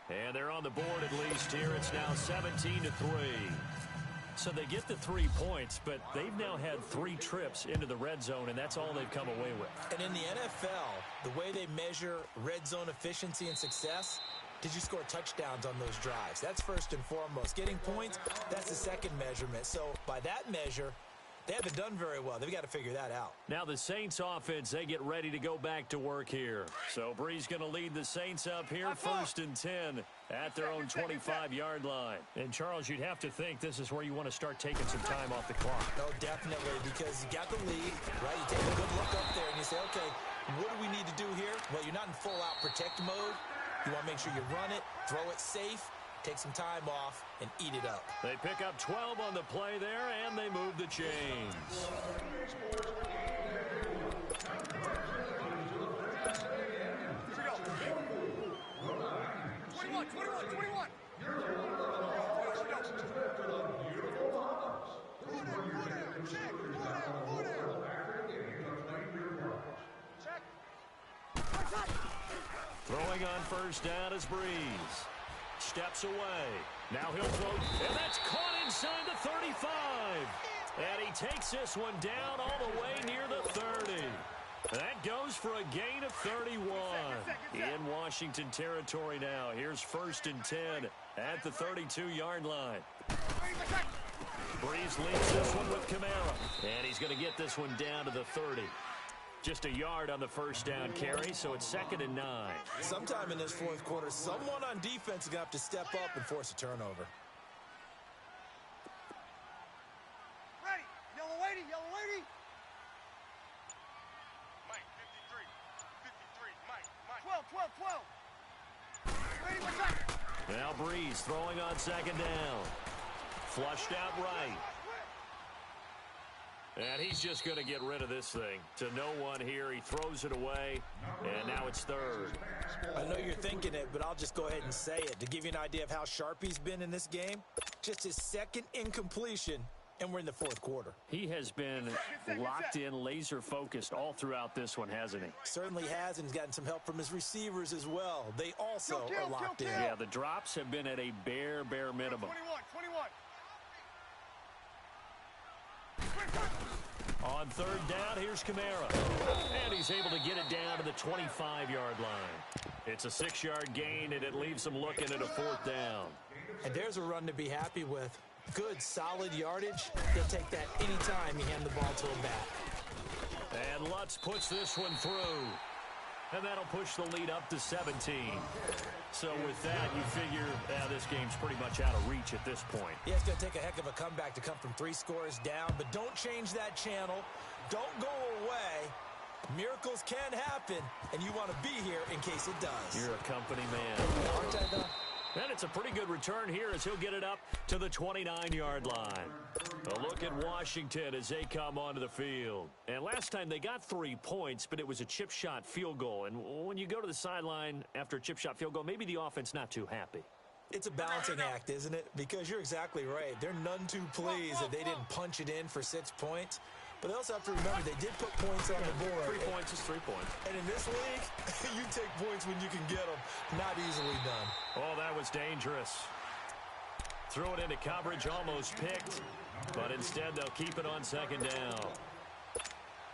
And they're on the board at least here. It's now 17-3. So they get the 3 points, but they've now had 3 trips into the red zone, and that's all they've come away with. And in the NFL, the way they measure red zone efficiency and success, did you score touchdowns on those drives? That's first and foremost. Getting points, that's the second measurement. So by that measure, they haven't done very well. They've got to figure that out. Now the Saints offense, they get ready to go back to work here. So Bree's going to lead the Saints up here, 1st and 10 at their own 25-yard line. And Charles, you'd have to think this is where you want to start taking some time off the clock. Oh, definitely, because you got the lead, right? You take a good look up there and you say, okay, what do we need to do here? Well, you're not in full-out protect mode. You want to make sure you run it, throw it safe, take some time off, and eat it up. They pick up 12 on the play there, and they move the chains. Throwing on first down is Breeze. Steps away. Now he'll throw, and that's caught inside the 35. And he takes this one down all the way near the 30. That goes for a gain of 31. In Washington territory now. Here's 1st and 10 at the 32-yard line. Breeze leads this one with Kamara. And he's going to get this one down to the 30. Just a yard on the first down carry, so it's 2nd and 9. Sometime in this 4th quarter, someone on defense is going to have to step up and force a turnover. Ready. Yellow lady, yellow lady. Mike, 53. 53. Mike. 12. Ready, what's up? Now Breeze throwing on 2nd down. Flushed out right. And he's just going to get rid of this thing. To no one here. He throws it away, and now it's 3rd. I know you're thinking it, but I'll just go ahead and say it. To give you an idea of how sharp he's been in this game, just his 2nd incompletion, and we're in the 4th quarter. He has been locked in, laser-focused all throughout this one, hasn't he? Certainly has, and he's gotten some help from his receivers as well. They also are locked in. Yeah, the drops have been at a bare minimum. 21. On 3rd down, here's Kamara. And he's able to get it down to the 25-yard line. It's a 6-yard gain, and it leaves them looking at a 4th down. And there's a run to be happy with. Good, solid yardage. They'll take that anytime you hand the ball to him back. And Lutz puts this one through. And that'll push the lead up to 17. So with that, you figure this game's pretty much out of reach at this point. Yeah, it's going to take a heck of a comeback to come from 3 scores down, but don't change that channel. Don't go away. Miracles can happen, and you want to be here in case it does. You're a company man. Aren't I, though? And it's a pretty good return here as he'll get it up to the 29-yard line. A look at Washington as they come onto the field. And last time they got 3 points, but it was a chip shot field goal. And when you go to the sideline after a chip shot field goal, maybe the offense not too happy. It's a balancing act, isn't it? Because you're exactly right. They're none too pleased that they didn't punch it in for 6 points. But they also have to remember they did put points on the board. 3 points is 3 points. And in this league, you take points when you can get them. Not easily done. Oh, that was dangerous. Threw it into coverage, almost picked. But instead, they'll keep it on 2nd down.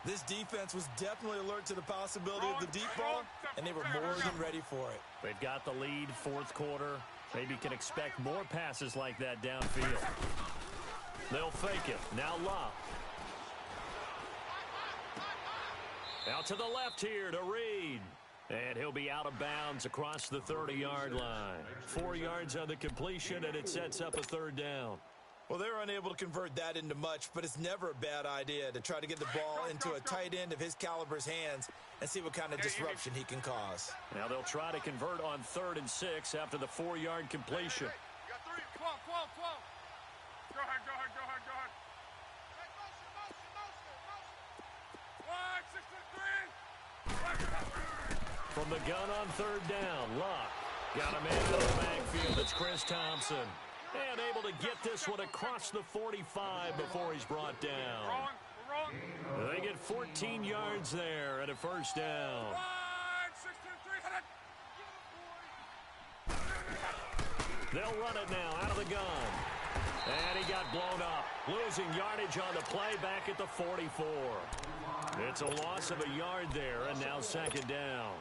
This defense was definitely alert to the possibility of the deep ball, and they were more than ready for it. They've got the lead, 4th quarter. Maybe can expect more passes like that downfield. They'll fake it. Now Love. Out to the left here to Reed. And he'll be out of bounds across the 30-yard line. 4 yards on the completion, and it sets up a 3rd down. Well, they were unable to convert that into much, but it's never a bad idea to try to get the ball into a tight end of his caliber's hands and see what kind of disruption he can cause. Now they'll try to convert on 3rd and 6 after the 4-yard completion. You got 3. Come on. Go ahead. 1, 6, 3. From the gun on 3rd down, Luck got a man out of the backfield. It's Chris Thompson. And able to get this one across the 45 before he's brought down. They get 14 yards there and a 1st down. 1, 6, 2, 3. They'll run it now out of the gun. And he got blown up. Losing yardage on the play back at the 44. It's a loss of a yard there, and now 2nd down.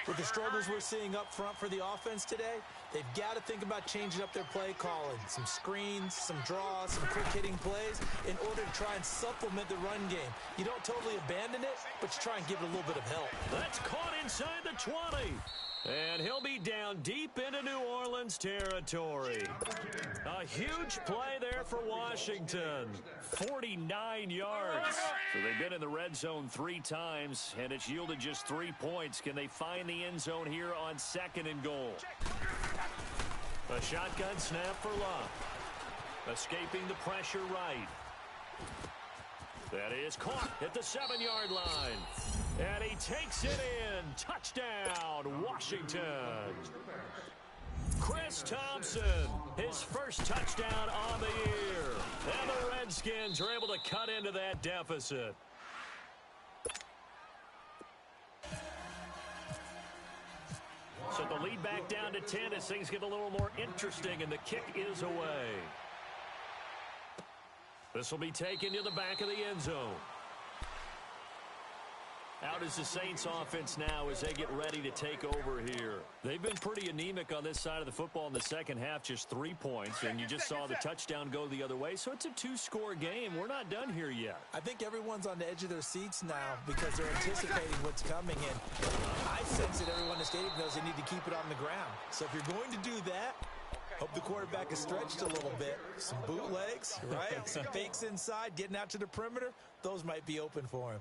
With the struggles we're seeing up front for the offense today, they've got to think about changing up their play calling. Some screens, some draws, some quick-hitting plays in order to try and supplement the run game. You don't totally abandon it, but you try and give it a little bit of help. That's caught inside the 20. And he'll be down deep into New Orleans territory. A huge play there for Washington. 49 yards. So they've been in the red zone 3 times, and it's yielded just 3 points. Can they find the end zone here on 2nd and goal? A shotgun snap for Luck. Escaping the pressure right. That is caught at the 7-yard line. And he takes it in. Touchdown, Washington. Chris Thompson, his first touchdown on the year. And the Redskins are able to cut into that deficit. So the lead back down to 10 as things get a little more interesting, and the kick is away. This will be taken to the back of the end zone. Out is the Saints offense now as they get ready to take over here. They've been pretty anemic on this side of the football in the second half, just 3 points, and you just saw the touchdown go the other way, so it's a 2-score game. We're not done here yet. I think everyone's on the edge of their seats now because they're anticipating what's coming in. I sense that everyone in the stadium knows they need to keep it on the ground. So if you're going to do that, hope the quarterback is stretched a little bit. Some bootlegs, right? Some fakes inside, getting out to the perimeter. Those might be open for him.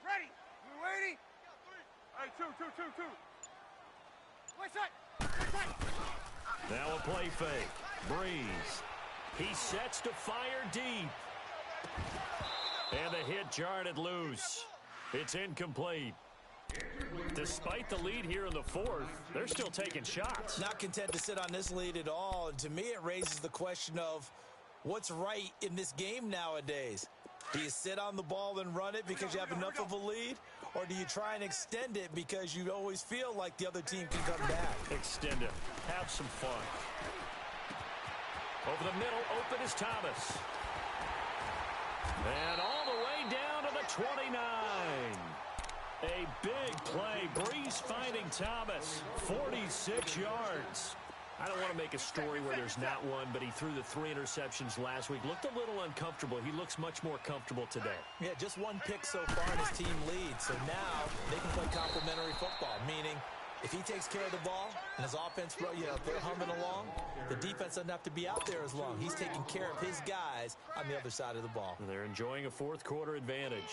Ready. We waiting. Hey, two. Wait a Now a play fake. Breeze. He sets to fire deep. And the hit jarred it loose. It's incomplete. Despite the lead here in the 4th, they're still taking shots. Not content to sit on this lead at all. And to me, it raises the question of what's right in this game nowadays. Do you sit on the ball and run it because you have enough of a lead? Or do you try and extend it because you always feel like the other team can come back? Extend it. Have some fun. Over the middle, open is Thomas. And all the way down to the 29. A big play. Breeze finding Thomas. 46 yards. I don't want to make a story where there's not one, but he threw the 3 interceptions last week. Looked a little uncomfortable. He looks much more comfortable today. Yeah, just 1 pick so far and his team leads. So now they can play complementary football, meaning if he takes care of the ball and his offense, they're humming along, the defense doesn't have to be out there as long. He's taking care of his guys on the other side of the ball. And they're enjoying a fourth-quarter advantage.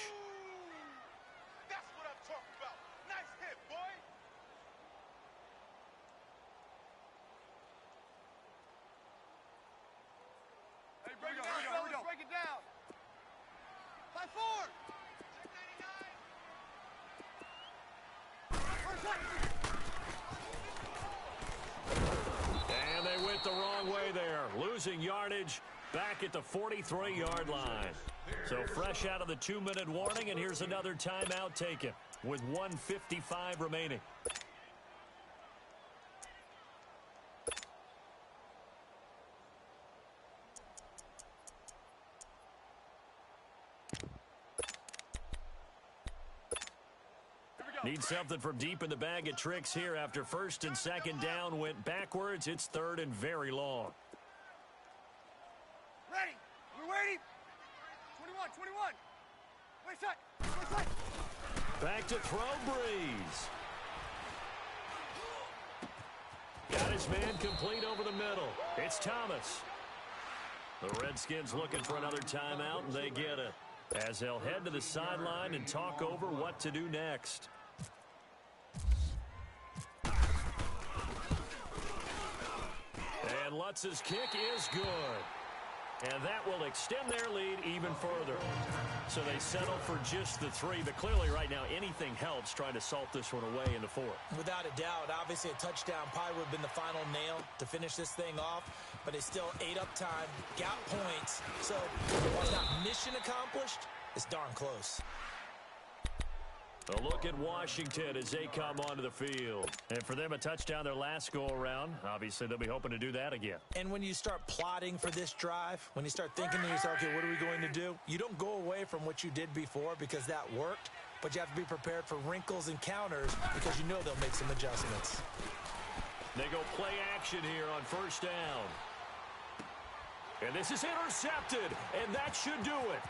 That's what I'm talking about. Nice hit, boy. Hey, break it down, fellas. Break it down. 5-4. 699. And they went the wrong way there. Losing yardage back at the 43-yard line. So fresh out of the 2-minute warning, and here's another timeout taken with 1:55 remaining. Need something from deep in the bag of tricks here after first and second down went backwards. It's third and very long. Ready. We're waiting. 21. Wait a sec. Back to throw, Breeze. Got his man complete over the middle. It's Thomas. The Redskins looking for another timeout, and they get it, as they'll head to the sideline and talk over what to do next. And Lutz's kick is good. And that will extend their lead even further. So they settle for just the 3. But clearly right now anything helps trying to salt this one away in the 4th. Without a doubt, obviously a touchdown probably would have been the final nail to finish this thing off. But they still ate up time, got points. So while it's not mission accomplished, it's darn close. A look at Washington as they come onto the field. And for them, a touchdown their last go-around. Obviously, they'll be hoping to do that again. And when you start plotting for this drive, when you start thinking to yourself, okay, what are we going to do? You don't go away from what you did before because that worked, but you have to be prepared for wrinkles and counters because you know they'll make some adjustments. They go play action here on first down. And this is intercepted, and that should do it.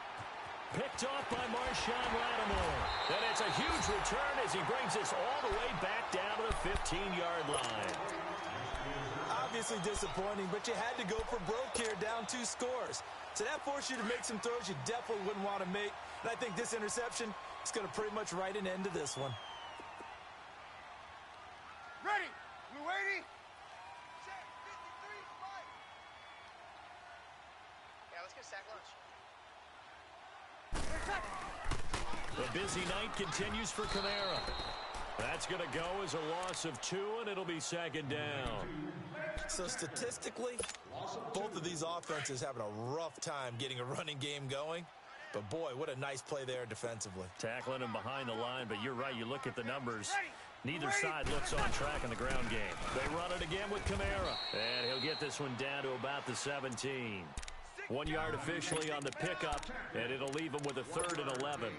Picked off by Marshawn Lattimore. And it's a huge return as he brings us all the way back down to the 15-yard line. Obviously disappointing, but you had to go for broke here, down 2 scores. So that forced you to make some throws you definitely wouldn't want to make. And I think this interception is going to pretty much write an end to this one. Ready. We're waiting. Check. 53. Mike. Yeah, let's get sack lunch. The busy night continues for Kamara. That's going to go as a loss of 2, and it'll be second down. So statistically, both of these offenses having a rough time getting a running game going. But boy, what a nice play there defensively. Tackling him behind the line, but you're right, you look at the numbers. Neither side looks on track in the ground game. They run it again with Kamara. And he'll get this one down to about the 17. 1 yard officially on the pickup, and it'll leave him with a 3rd and 11.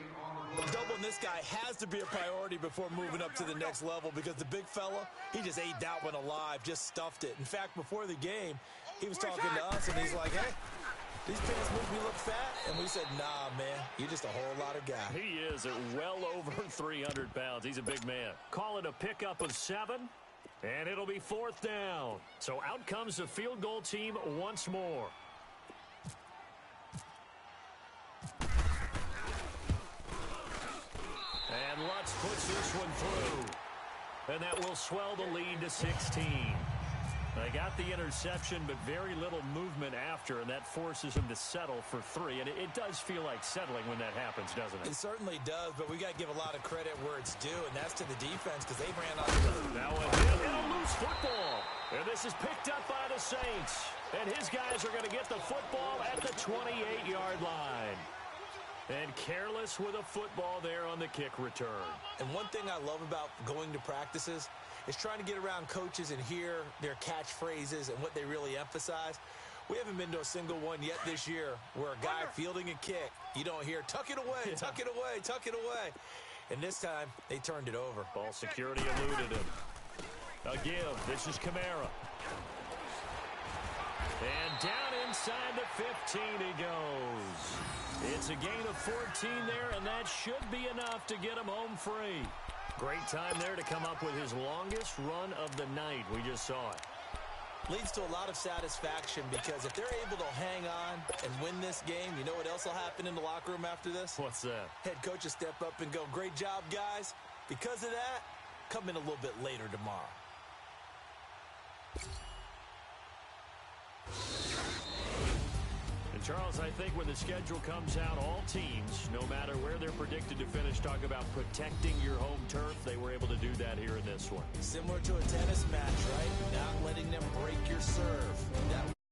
Doubling this guy has to be a priority before moving up to the next level because the big fella, he just ate that one alive, just stuffed it. In fact, before the game, he was talking to us, and he's like, hey, these pants make me look fat. And we said, nah, man, you're just a whole lot of guy. He is at well over 300 pounds. He's a big man. Call it a pickup of 7, and it'll be 4th down. So out comes the field goal team once more. And Lutz puts this one through. And that will swell the lead to 16. They got the interception, but very little movement after, and that forces him to settle for 3. And it does feel like settling when that happens, doesn't it? It certainly does, but we got to give a lot of credit where it's due, and that's to the defense because they ran out of Now a loose football. And this is picked up by the Saints. And his guys are going to get the football at the 28-yard line. And careless with a football there on the kick return. And one thing I love about going to practices is trying to get around coaches and hear their catchphrases and what they really emphasize. We haven't been to a single one yet this year where a guy fielding a kick, you don't hear, tuck it away, tuck it away, tuck it away. And this time, they turned it over. Ball security eluded him. A give. This is Kamara. And down inside the 15 he goes. It's a gain of 14 there, and that should be enough to get him home free. Great time there to come up with his longest run of the night. We just saw it. Leads to a lot of satisfaction because if they're able to hang on and win this game, you know what else will happen in the locker room after this? What's that? Head coach will step up and go, great job, guys. Because of that, come in a little bit later tomorrow. And Charles, I think when the schedule comes out, all teams, no matter where they're predicted to finish, talk about protecting your home turf. They were able to do that here in this one. Similar to a tennis match, right? Not letting them break your serve. That